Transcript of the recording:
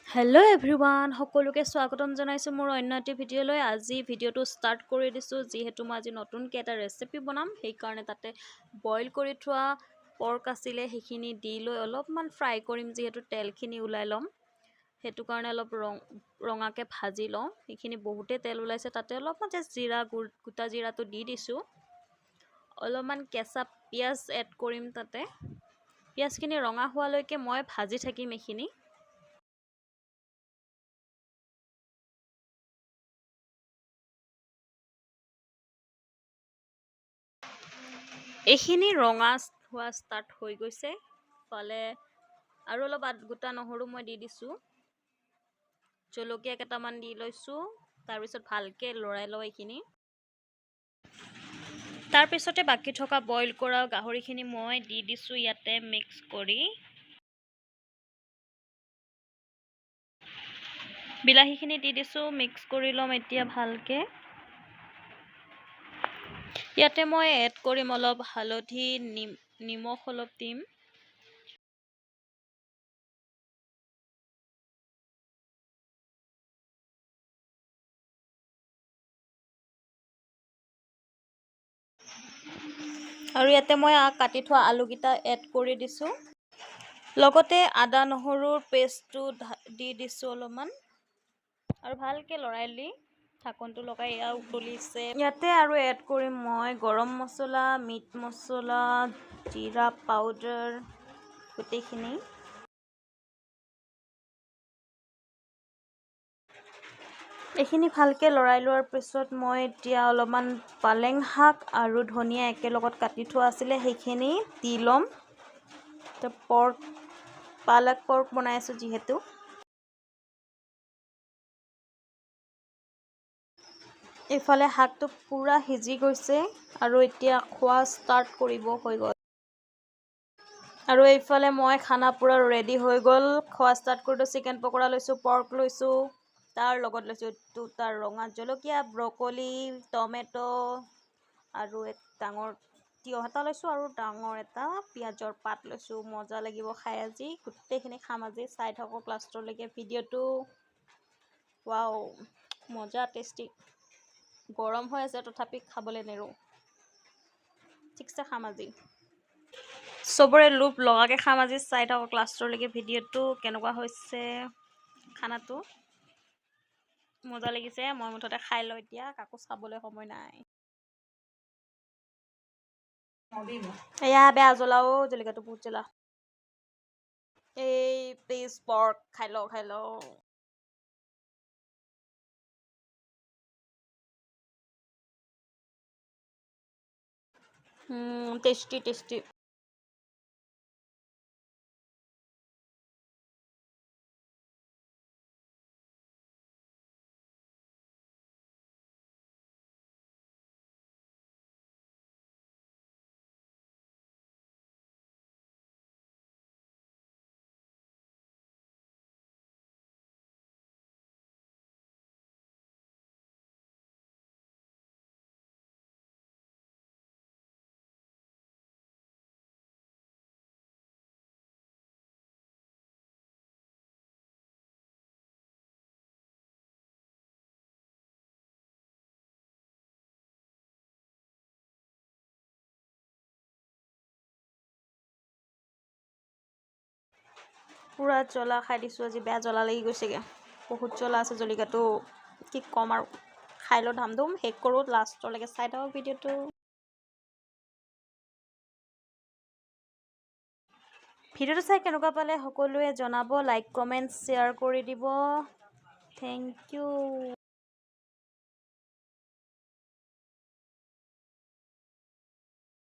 Hello' everyone সকলোকে স্বাগতম জনাইছোঁ মোৰ অন্য এটি ভিডিঅ'লৈ। আজি ভিডিঅ'টো ষ্টাৰ্ট কৰি দিছোঁ যিহেতু মই আজি নতুনকৈ এটা ৰেচিপি বনাম। সেইকাৰণে তাতে বইল কৰি থোৱা পৰ্ক আছিলে, সেইখিনি দি লৈ অলপমান ফ্ৰাই কৰিম। যিহেতু তেলখিনি ওলাই ল'ম, সেইটো কাৰণে অলপ ৰঙাকৈ ভাজি লওঁ। সেইখিনি বহুতেই তেল ওলাইছে, তাতে অলপমান জাষ্ট জিৰা গোটা জিৰাটো দি দিছোঁ। অলপমান কেঁচা পিঁয়াজ এড কৰিম তাতে। পিঁয়াজখিনি ৰঙা হোৱালৈকে মই ভাজি থাকিম এইখিনি। এইখিনি ৰঙা হোৱা ষ্টাৰ্ট হৈ গৈছে। ফালে আৰু অলপ গোটা নহৰু মই দি দিছোঁ, জলকীয়া কেইটামান দি লৈছোঁ। তাৰপিছত ভালকৈ লৰাই লওঁ এইখিনি। তাৰপিছতে বাকী থকা বইল কৰা গাহৰিখিনি মই দি দিছোঁ ইয়াতে মিক্স কৰি। বিলাহীখিনি দি দিছোঁ, মিক্স কৰি ল'ম এতিয়া ভালকৈ। ইয়াতে মই এড কৰিম অলপ হালধি, নিমখ অলপ দিম। আৰু ইয়াতে মই কাটি থোৱা আলুকেইটা এড কৰি দিছোঁ। লগতে আদা নহৰুৰ পেষ্টটো দি দিছোঁ অলপমান, আৰু ভালকৈ লৰাই দি ঢাকনটো লগাই এয়া উতলিছে। ইয়াতে আৰু এড কৰিম মই গৰম মছলা, মিট মছলা, জিৰা পাউডাৰ গোটেইখিনি। এইখিনি ভালকৈ লৰাই লোৱাৰ পিছত মই এতিয়া অলপমান পালেং শাক আৰু ধনিয়া একেলগত কাটি থোৱা আছিলে সেইখিনি দি ল'ম। পালক পৰ্ক বনাই আছোঁ যিহেতু। এইফালে শাকটো পূৰা সিজি গৈছে আৰু এতিয়া খোৱা ষ্টাৰ্ট কৰিব হৈ গ'ল। আৰু এইফালে মই খানা পূৰা ৰেডি হৈ গ'ল। খোৱা ষ্টাৰ্ট কৰিলোঁ। চিকেন পকৰা লৈছোঁ, পৰ্ক লৈছোঁ, তাৰ লগত লৈছোঁ দুটা ৰঙা জলকীয়া, ব্ৰকলি, টমেটো আৰু এক ডাঙৰ তিয়ঁহ এটা লৈছোঁ, আৰু ডাঙৰ এটা পিঁয়াজৰ পাত লৈছোঁ। মজা লাগিব খাই আজি। গোটেইখিনি খাম আজি। চাই থাকক লাষ্টলৈকে ভিডিঅ'টো। ৱাও, মজা টেষ্টি। গৰম হৈ আছে তথাপি খাবলৈ নেৰোঁ। ঠিকছে খাম আজি। চবৰে লোভ লগাকৈ খাম আজি। চাই থাকক লাষ্টলৈকে ভিডিঅ'টো কেনেকুৱা হৈছে খানাটো। মজা লাগিছে। মই মুঠতে খাই লওঁ এতিয়া, কাকো চাবলৈ সময় নাই। এয়া বেয়া জ্বলাও, জলকীয়াটো বহুত জ্বলা। এই প্লিজ পৰ্ক খাই লওঁ, খাই লওঁ। Tasty tasty. পূৰা জ্বলা খাই দিছোঁ আজি। বেয়া জ্বলা লাগি গৈছেগৈ। বহুত জ্বলা আছে জলকীয়াটো, কি ক'ম আৰু। খাই লওঁ ধাম ধুম, শেষ কৰোঁ। লাষ্টলৈকে চাই থাকক ভিডিঅ'টো। ভিডিঅ'টো চাই কেনেকুৱা পালে সকলোৱে জনাব। লাইক, কমেণ্ট, শ্বেয়াৰ কৰি দিব। Thank U.